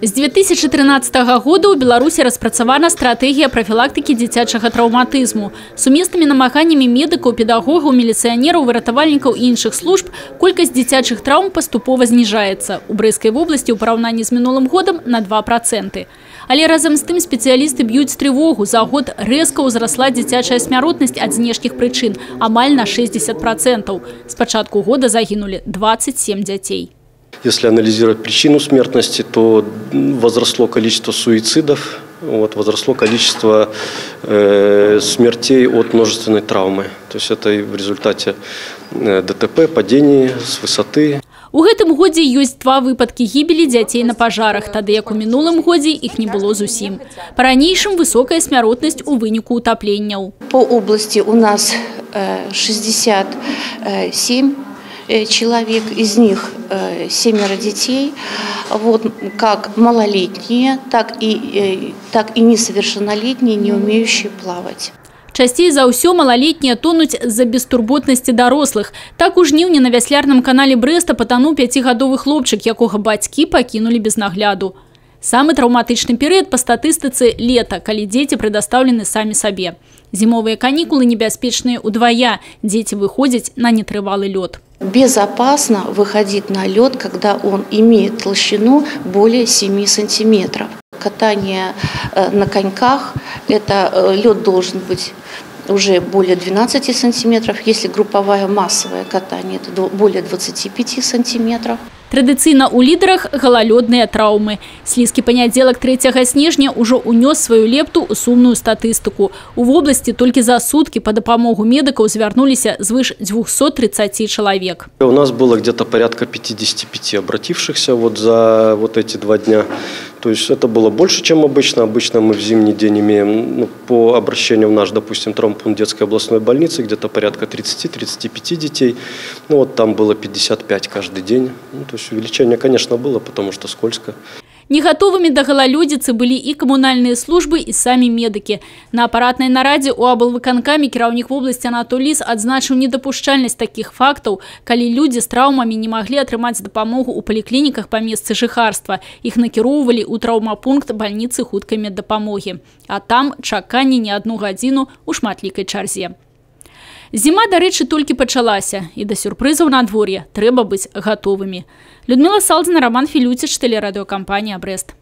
З 2013 года ў Беларусі распрацавана стратэгія прафілактыкі дзіцячага траўматызму. Сумеснымі намаганнямі медыкаў, педагогаў, міліцыянераў, выратавальнікаў і іншых служб колькасць дзіцячых траўм паступова зніжаецца. У Брэсцкай вобласці ў параўнанні з мінулым годам на 2%. Але разам з тым спецыялісты б'юць трывогу. За год рэзка ўзрасла дзіцячая смяротнасць ад знешніх прычын амаль на 60%. З пачатку года загінулі 27 дзяцей. Если анализировать причину смертности, то возросло количество суицидов, возросло количество смертей от множественной травмы. То есть это в результате ДТП, падений с высоты. У гэтым годзе ёсць 2 выпадкі гібелі дзяцей на пажарах, тады як у минулым годзе іх не было зусім. Па-ранейшым высокая смяротнасць у выніку утапленняў. По области у нас 67 человек, из них 7 детей, как малолетние, так и несовершеннолетние, не умеющие плавать. Часцей за ўсё малолетнія тонуць з-за бестурботнасці дарослых. Так у жніўні на вяслярным канале Брэста патануў 5гадовы хлопчык, якога бацькі пакінулі без нагляду. Самы траўматычны перыяд па статыстыцы – лета, калі дзеці прадастаўлены самі сабе. Зімовыя канікулы небяспечныя удвая, дзеці выходзяць на нетрывалы лёд. Безопасно выходить на лед, когда он имеет толщину более 7 сантиметров. Катание на коньках, это лед должен быть уже более 12 сантиметров. Если групповое массовое катание, это более 25 сантиметров. Традыцыйна ў лідарах галалёдныя траўмы. Слізкі панядзелак 3 снежня ўжо ўнёс сваю лепту ў сумную статыстыку. У вобласці толькі за суткі па дапамогу медыкаў звярнуліся звыш 230 чалавек. У нас было где-то порядка 55 обратившихся за эти 2 дня. То есть это было больше, чем обычно. Обычно мы в зимний день имеем по обращению в наш, допустим, травмпункт детской областной больницы где-то порядка 30-35 детей. Там было 55 каждый день. То есть увеличение, конечно, было, потому что скользко. Не готовыми до галалёдзіцы былі і камунальныя службы, і самі медыкі. На апаратнай нарадзе ў аблвыканкаме кіраўнік вобласці Анатолій Ліс адзначыў недапушчальнасць такіх фактаў, калі людзі з траўмамі не маглі атрымаць дапамогу ў паліклініках па месцы жыхарства. Іх накіроўвалі ў траўмапункт бальніцы хуткай меддапамогі. А там чаканне не 1 гадзіну ў шматлікай чарзе. Зіма, дарэчы, толькі пачалася, і да сюрпрызаў надвор'я трэба быць гатовымі. Людмила Салдзіна, Роман Філюціч, тэлерадыёкампанія «Брэст».